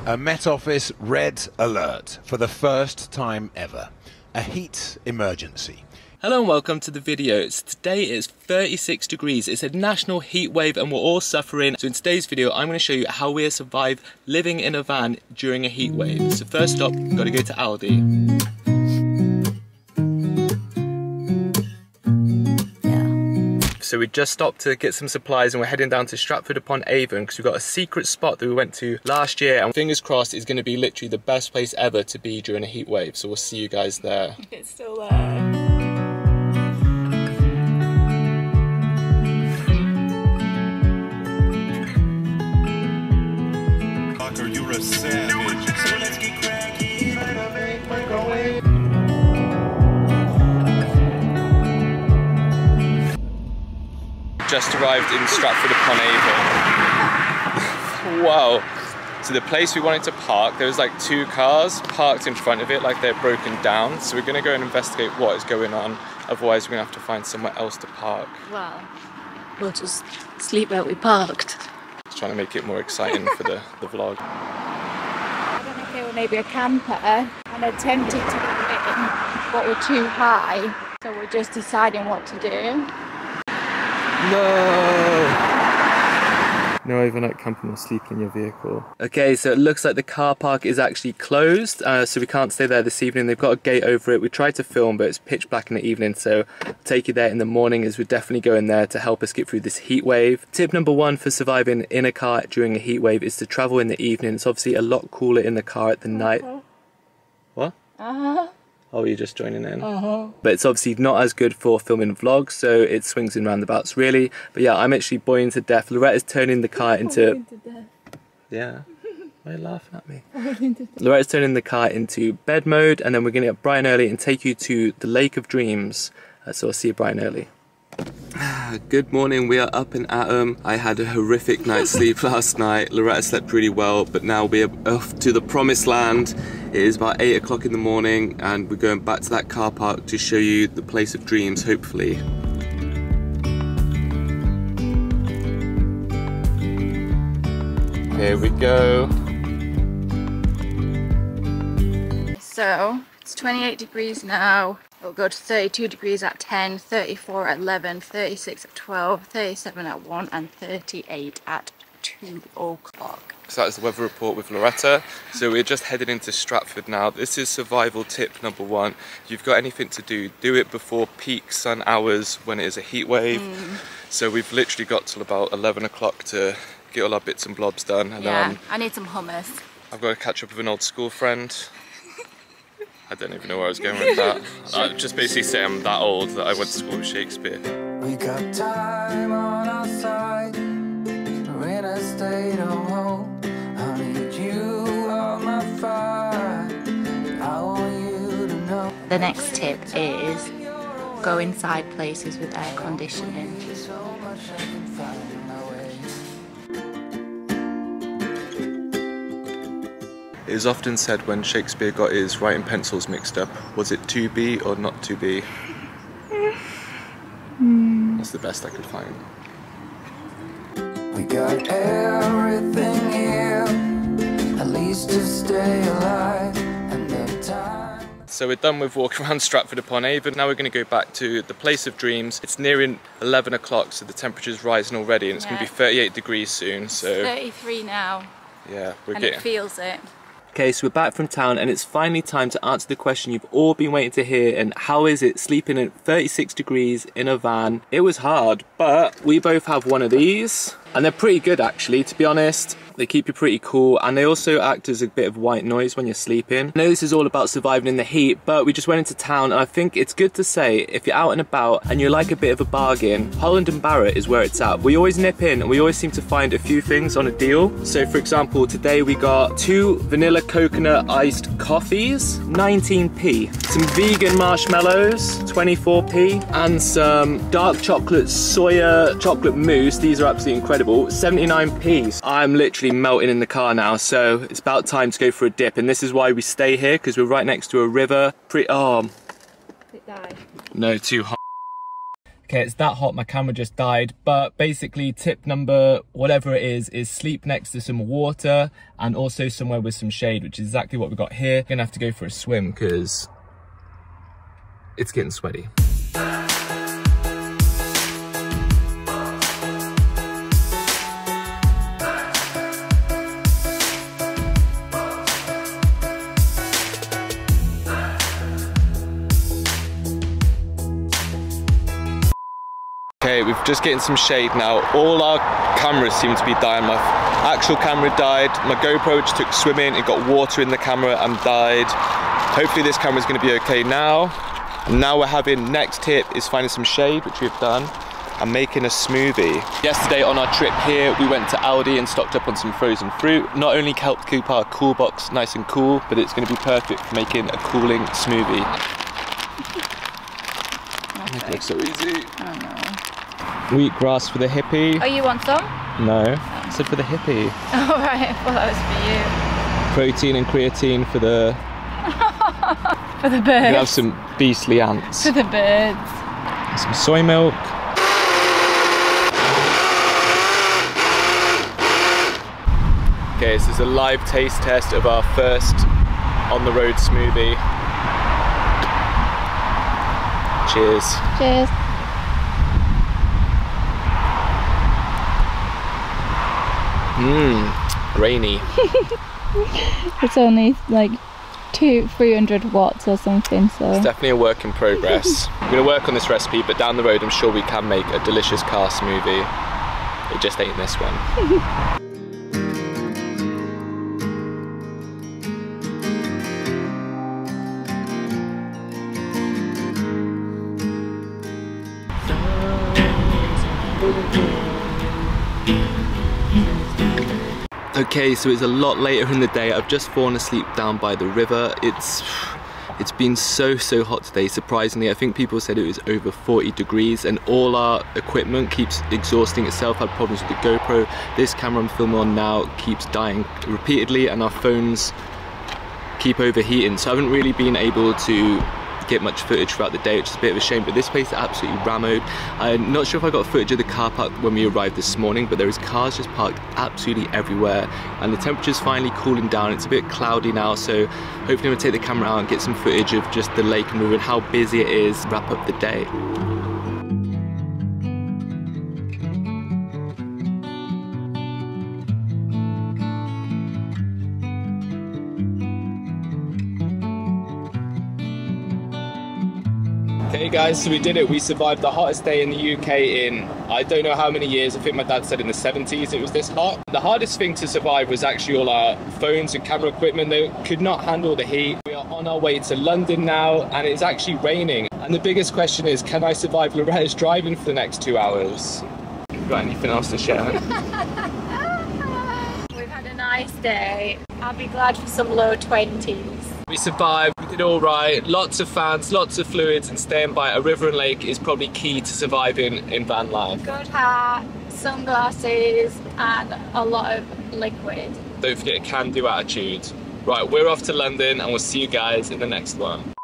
A Met Office red alert for the first time ever. A heat emergency. Hello and welcome to the videos. Today is 36 degrees. It's a national heat wave and we're all suffering. So in today's video, I'm going to show you how we survive living in a van during a heat wave. So first up, we've got to go to Aldi. So we just stopped to get some supplies and we're heading down to Stratford upon Avon because we've got a secret spot that we went to last year and fingers crossed it's going to be literally the best place ever to be during a heat wave. So we'll see you guys there. It's still there. You're a savage. So let's get cracking. Just arrived in Stratford upon Avon. Wow. So the place we wanted to park, there was like 2 cars parked in front of it like they're broken down. So we're going to go and investigate what is going on. Otherwise we're going to have to find somewhere else to park. Well, we'll just sleep where we parked. Just trying to make it more exciting for the vlog. I don't know if they were maybe a camper and attempted to get in, but we're too high. So we're just deciding what to do. No overnight camping or sleeping in your vehicle. Okay, so it looks like the car park is actually closed, so we can't stay there this evening. They've got a gate over it. We tried to film, but it's pitch black in the evening, so I'll take you there in the morning as we're definitely going there to help us get through this heat wave. Tip number 1 for surviving in a car during a heat wave is to travel in the evening. It's obviously a lot cooler in the car at the night. What? Oh, you're just joining in. But it's obviously not as good for filming vlogs, so it swings in roundabouts really. But yeah, I'm actually boiling to death. Loretta's turning the car into... Yeah. Why are you laughing at me? Loretta's turning the car into bed mode, and then we're going to get bright and early and take you to the Lake of Dreams. So I'll see you bright and early. Good morning, we are up and at 'em. I had a horrific night's sleep last night. Loretta slept really well, but now we're off to the promised land. It is about 8 o'clock in the morning and we're going back to that car park to show you the place of dreams, hopefully. Here we go. So, it's 28 degrees now. It'll go to 32 degrees at 10, 34 at 11, 36 at 12, 37 at 1 and 38 at 2 o'clock. So that's the weather report with Loretta. So we're just headed into Stratford now. This is survival tip number 1. If you've got anything to do it before peak sun hours when it is a heat wave. So we've literally got till about 11 o'clock to get all our bits and blobs done. And Yeah, then I need some hummus. I've got to catch up with an old school friend. I don't even know where I was going with that. I just basically say I'm that old that I went to school with Shakespeare. We got time on our side. We're in a state of home. I need you on my fire. I want you to know. The next tip is go inside places with air conditioning. So much I can find my way. It is often said when Shakespeare got his writing pencils mixed up, was it to be or not to be? That's the best I could find. We got everything here, at least to stay alive, and the time. So we're done with walking around Stratford upon Avon. Now we're going to go back to the place of dreams. It's nearing 11 o'clock, so the temperature's rising already, and it's going to be 38 degrees soon. So 33 now. Yeah, we're and getting... it feels it. Okay, so we're back from town and it's finally time to answer the question you've all been waiting to hear, and how is it sleeping at 36 degrees in a van? It was hard, but we both have one of these and they're pretty good actually, to be honest. They keep you pretty cool and they also act as a bit of white noise when you're sleeping. I know this is all about surviving in the heat, but we just went into town and I think it's good to say if you're out and about and you like a bit of a bargain, Holland & Barrett is where it's at. We always nip in and we always seem to find a few things on a deal. So for example, today we got 2 vanilla coconut iced coffees, 19p. Some vegan marshmallows, 24p. And some dark chocolate soya chocolate mousse. These are absolutely incredible, 79p. I'm literally melting in the car now, so it's about time to go for a dip, and this is why we stay here, because we're right next to a river. No, too hot. Okay, it's that hot, my camera just died. But basically, tip number, whatever it is sleep next to some water and also somewhere with some shade, which is exactly what we've got here. Gonna have to go for a swim because it's getting sweaty. Okay, we've just getting some shade now. All our cameras seem to be dying. My actual camera died. My GoPro just took swimming. It got water in the camera and died. Hopefully this camera is going to be okay now. And now we're having, next tip is finding some shade, which we've done, and making a smoothie. Yesterday on our trip here, we went to Aldi and stocked up on some frozen fruit. Not only helped keep our cool box nice and cool, but it's going to be perfect for making a cooling smoothie. It looks so easy. Oh no. Wheatgrass for the hippie. Oh, you want some? No, I said for the hippie. Oh right, well that was for you. Protein and creatine for the... For the You birds. can have some beastly ants. For the birds. Some soy milk. Okay, this is a live taste test of our first on-the-road smoothie. Cheers. Cheers. Grainy. It's only like 300 watts or something, so. It's definitely a work in progress. I'm gonna work on this recipe, but down the road I'm sure we can make a delicious car smoothie. It just ain't this one. Okay, so it's a lot later in the day. I've just fallen asleep down by the river. It's been so hot today, surprisingly. I think people said it was over 40 degrees and all our equipment keeps exhausting itself. I had problems with the GoPro. This camera I'm filming on now keeps dying repeatedly and our phones keep overheating. So I haven't really been able to get much footage throughout the day, which is a bit of a shame, but this place is absolutely rammed. I'm not sure if I got footage of the car park when we arrived this morning, but there is cars just parked absolutely everywhere and the temperature's finally cooling down. It's a bit cloudy now, so hopefully I'm gonna take the camera out and get some footage of just the lake and river and how busy it is, wrap up the day. Hey guys, so we did it. We survived the hottest day in the UK in I don't know how many years. I think my dad said in the 70s it was this hot. The hardest thing to survive was actually all our phones and camera equipment. They could not handle the heat. We are on our way to London now and it's actually raining. And the biggest question is, can I survive Loretta's driving for the next 2 hours? Got anything else to share? We've had a nice day. I'll be glad for some low 20s. We survived, we did all right, lots of fans, lots of fluids, and staying by a river and lake is probably key to surviving in van life. Good hat, sunglasses, and a lot of liquid. Don't forget a can-do attitude. Right, we're off to London and we'll see you guys in the next one.